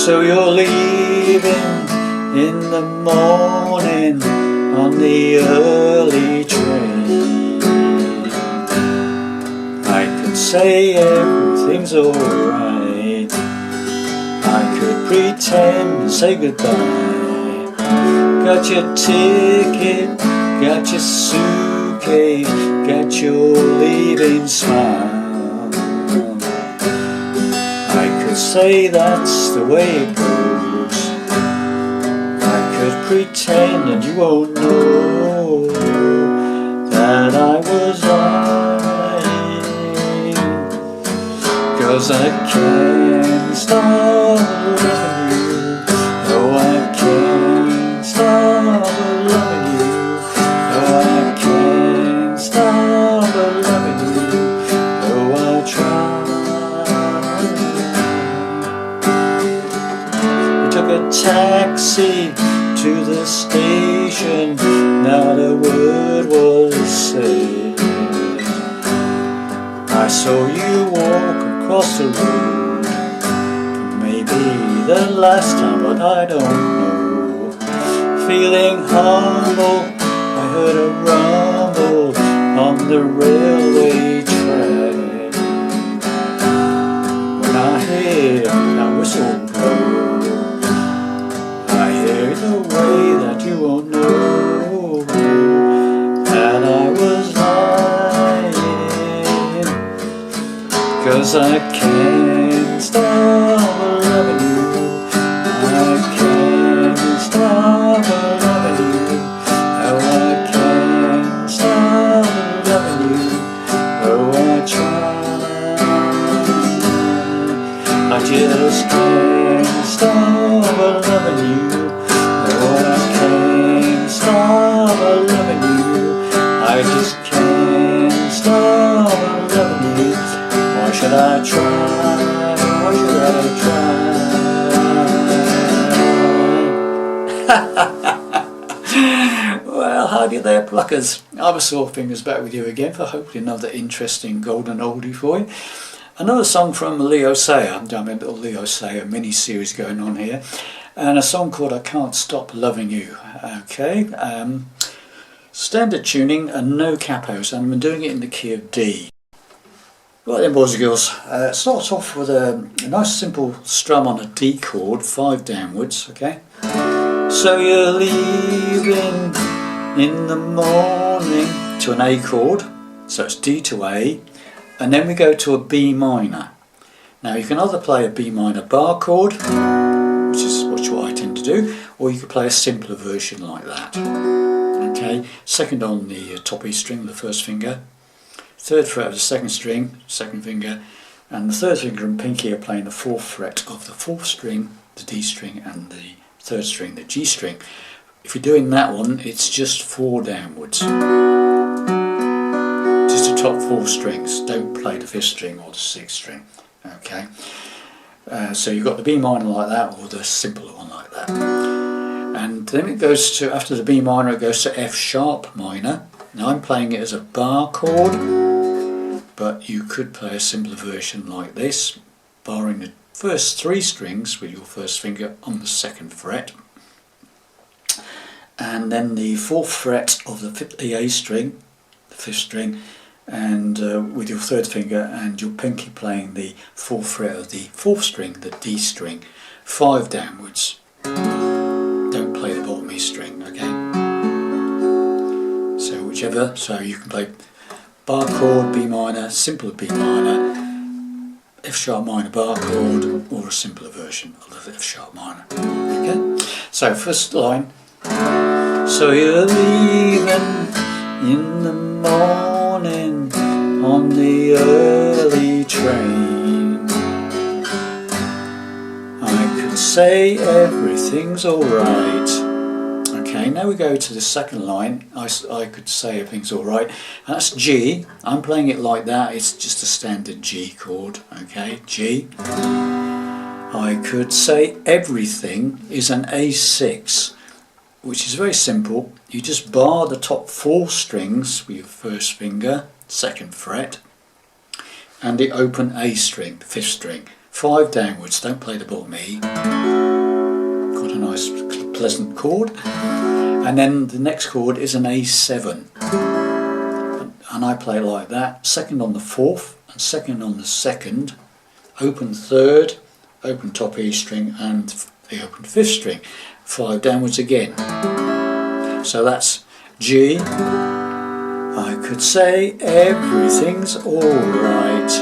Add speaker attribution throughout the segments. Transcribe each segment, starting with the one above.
Speaker 1: So you're leaving in the morning on the early train. I could say everything's alright, I could pretend to say goodbye. Got your ticket, got your suitcase, got your leaving smile. I could say that's the way it goes, I could pretend and you won't know that I was lying. 'Cause I can't stop loving you, no I can't stop loving you, no I can't stop loving you, though I try. Took a taxi to the station, not a word was said. I saw you walk across the road, maybe the last time, but I don't know. Feeling humble, I heard a rumble on the railway track. When I hear that whistle blow, the way that you won't know that I was lying. 'Cause I can't stop loving you, I can't stop loving you, no I can't stop loving you, though I try. I just can't stop loving you, stop loving you, I just can't stop loving you. Why should I try? Why should I try? Well, howdy there, pluckers. I'm a Sore Fingers back with you again for hopefully another interesting golden oldie for you. Another song from Leo Sayer. I'm doing a little Leo Sayer mini-series going on here. And a song called I Can't Stop Loving You. Okay, standard tuning and no capos, and I'm doing it in the key of D. Right then, boys and girls, starts off with a nice simple strum on a D chord, 5 downwards, okay? So you're leaving in the morning to an A chord, so it's D to A, and then we go to a B minor. Now you can either play a B minor bar chord, which is what I tend to do, or you could play a simpler version like that. Okay, second on the top E string, the first finger, third fret of the second string, second finger, and the third finger and pinky are playing the 4th fret of the 4th string, the D string, and the 3rd string, the G string. If you're doing that one, it's just 4 downwards. Just the top 4 strings, don't play the 5th string or the 6th string. Okay. So you've got the B minor like that, or the simpler one like that. And then it goes to, after the B minor, it goes to F sharp minor. Now I'm playing it as a bar chord, but you could play a simpler version like this, barring the first 3 strings with your first finger on the 2nd fret. And then the 4th fret of the A string, the 5th string, and with your 3rd finger and your pinky playing the 4th fret of the 4th string, the D string, 5 downwards. Don't play the bottom E string, okay? So whichever, so you can play bar chord, B minor, simpler B minor, F sharp minor bar chord, or a simpler version of the F sharp minor. Okay? So first line, so you're leaving in the morning on the early train. I could say everything's alright. Okay, now we go to the second line. I could say everything's alright. That's G. I'm playing it like that. It's just a standard G chord. Okay, G. I could say everything is an A6, which is very simple. You just bar the top 4 strings with your first finger, 2nd fret, and the open A string, the 5th string, 5 downwards, don't play the bottom E. Got a nice pleasant chord. And then the next chord is an A7. And I play like that, second on the 4th and second on the 2nd, open 3rd, open top E string and the open 5th string, 5 downwards again. So that's G. I could say everything's alright.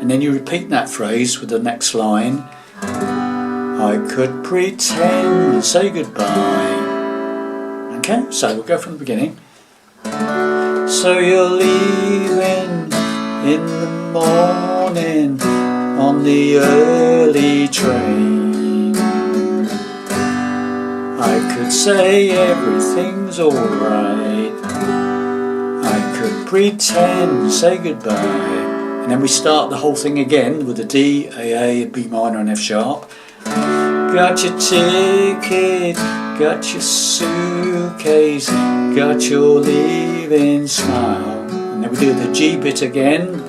Speaker 1: And then you repeat that phrase with the next line. I could pretend and say goodbye. Okay, so we'll go from the beginning. So you're leaving in the morning on the early train. I could say everything's alright. I could pretend, say goodbye. And then we start the whole thing again with a D, A, B minor and F sharp. Got your ticket, got your suitcase, got your leaving smile. And then we do the G bit again.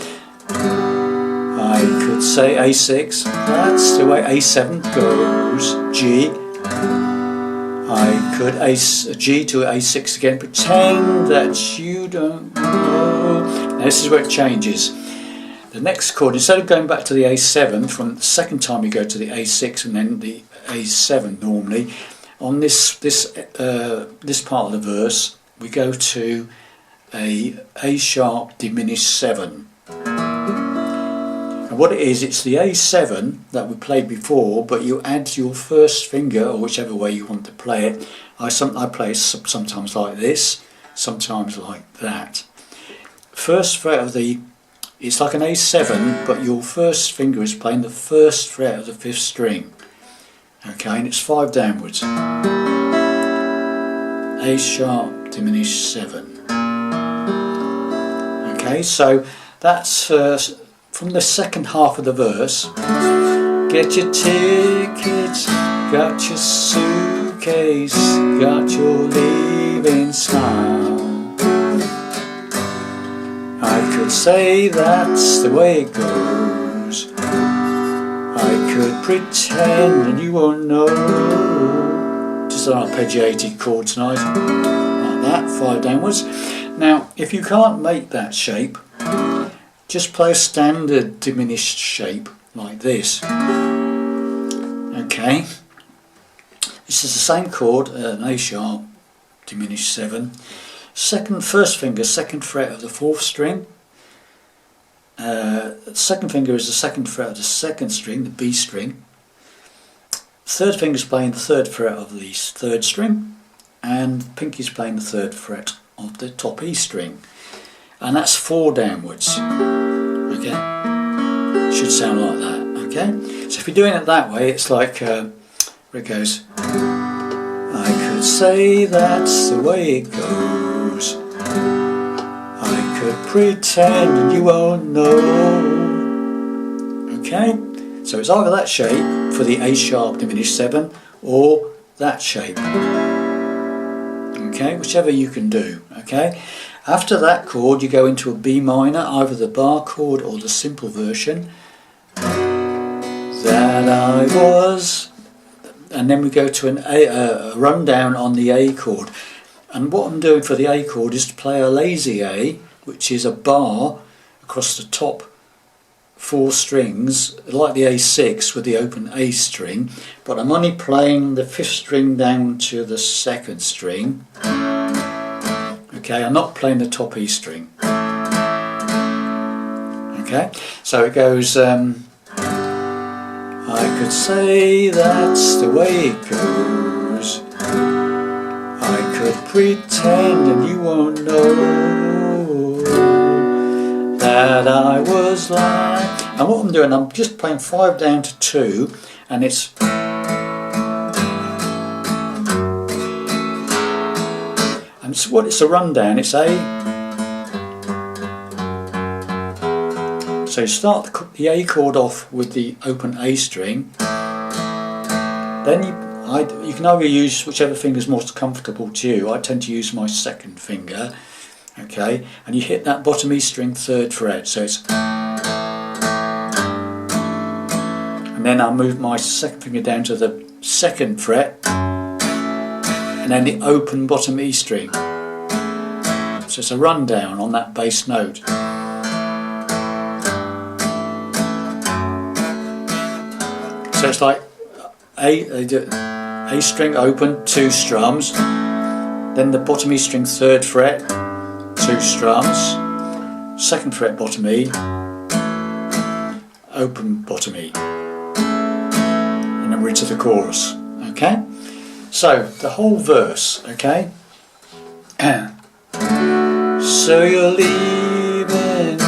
Speaker 1: I could say A6, that's the way A7 goes, G. I could G to A6 again, pretend that you don't know. Now this is where it changes. The next chord, instead of going back to the A7, from the second time you go to the A6 and then the A7 normally, on this part of the verse we go to A sharp diminished 7. And what it is, it's the A7 that we played before, but you add your first finger, or whichever way you want to play it. I play it sometimes like this, sometimes like that. First fret of it's like an A7, but your first finger is playing the first fret of the 5th string. Okay, and it's 5 downwards. A sharp diminished 7. Okay, so that's from the second half of the verse. Get your tickets, got your suitcase, got your leaving smile. I could say that's the way it goes. I could pretend and you won't know. Just an arpeggiated chord tonight, like that, 5 downwards. Now, if you can't make that shape, just play a standard diminished shape like this. Okay, this is the same chord, an A sharp diminished 7. First finger, second fret of the 4th string. Second finger is the second fret of the 2nd string, the B string. Third finger is playing the 3rd fret of the 3rd string, and pinky is playing the 3rd fret of the top E string, and that's 4 downwards. Okay, should sound like that. Okay, so if you're doing it that way, it's like where it goes. I could say that's the way it goes. I could pretend and you won't know. Okay, so it's either that shape for the A sharp diminished 7 or that shape. Okay, whichever you can do. Okay, after that chord you go into a B minor, either the bar chord or the simple version. That I was, and then we go to a rundown on the A chord. And what I'm doing for the A chord is to play a lazy A, which is a bar across the top 4 strings, like the A6 with the open A string, but I'm only playing the 5th string down to the 2nd string. Okay, I'm not playing the top E string. Okay, so it goes, I could say that's the way it goes. I could pretend and you won't know that I was lying. And what I'm doing, I'm just playing 5 down to 2, and it's it's a rundown. It's A. So you start the A chord off with the open A string. Then you can either use whichever finger is most comfortable to you. I tend to use my 2nd finger. Okay, and you hit that bottom E string 3rd fret. So it's and then I'll move my second finger down to the 2nd fret, and then the open bottom E string. So it's a rundown on that bass note. So it's like A string open, 2 strums, then the bottom E string 3rd fret, 2 strums, 2nd fret bottom E, open bottom E, and then we're into the chorus. Okay, so the whole verse. Okay, so you're leaving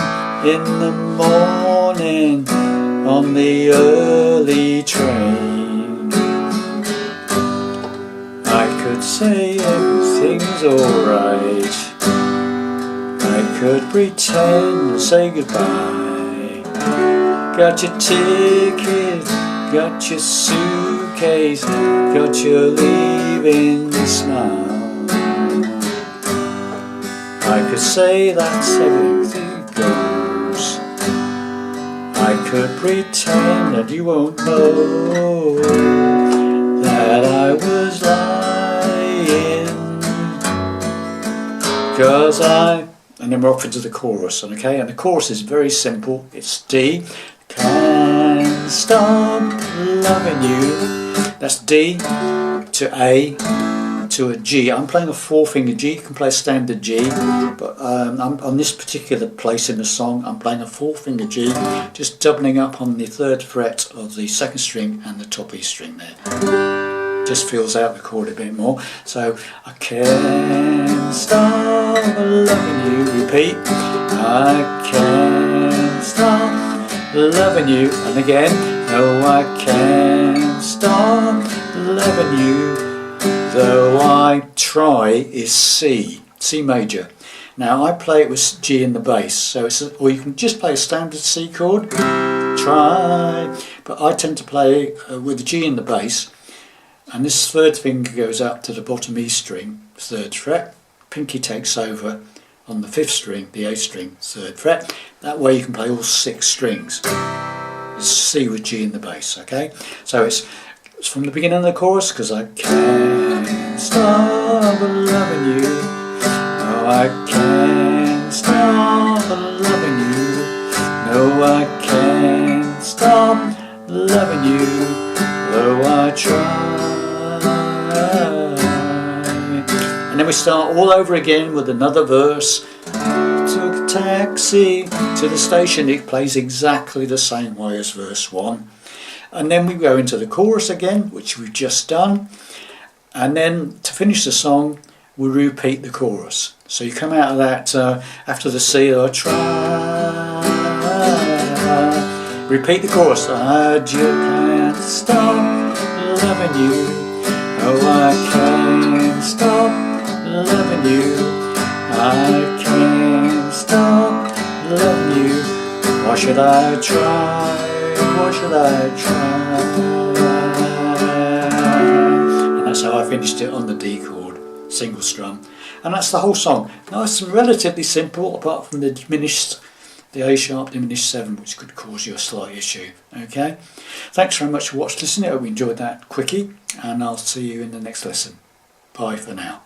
Speaker 1: in the morning on the early train. I could say everything's alright, I could pretend and say goodbye. Got your ticket, got your suitcase, got your leaving smile. I could say that's everything goes, I could pretend that you won't know that I was lying, 'cause and then we're off into the chorus, okay? And the chorus is very simple. It's D, can't stop loving you. That's D to A to a G. I'm playing a 4-finger G. You can play a standard G, but I'm on this particular place in the song, I'm playing a 4-finger G, just doubling up on the 3rd fret of the 2nd string and the top E string there. Just fills out the chord a bit more. So I can't stop loving you. Repeat. I can't stop loving you. And again. No, I can't stop loving you. Though I try is C major. Now I play it with G in the bass, so or you can just play a standard C chord, try, but I tend to play with the G in the bass, and this 3rd finger goes up to the bottom E string, 3rd fret, pinky takes over on the 5th string, the A string, 3rd fret. That way you can play all 6 strings. It's C with G in the bass, okay? So it's from the beginning of the chorus, because I can't stop loving you. No, I can't stop loving you. No, I can't stop loving you. Though I try. And then we start all over again with another verse. Took a taxi to the station. It plays exactly the same way as verse 1. And then we go into the chorus again, which we've just done. And then to finish the song, we repeat the chorus. So you come out of that after the C, I try. Repeat the chorus. I just can't stop loving you. Oh, I can't stop loving you. I can't stop loving you. Why should I try? Why should I try? And that's how I finished it on the D chord, single strum. And that's the whole song. Nice and relatively simple, apart from the A sharp diminished 7, which could cause you a slight issue. Okay? Thanks very much for listening. I hope you enjoyed that quickie, and I'll see you in the next lesson. Bye for now.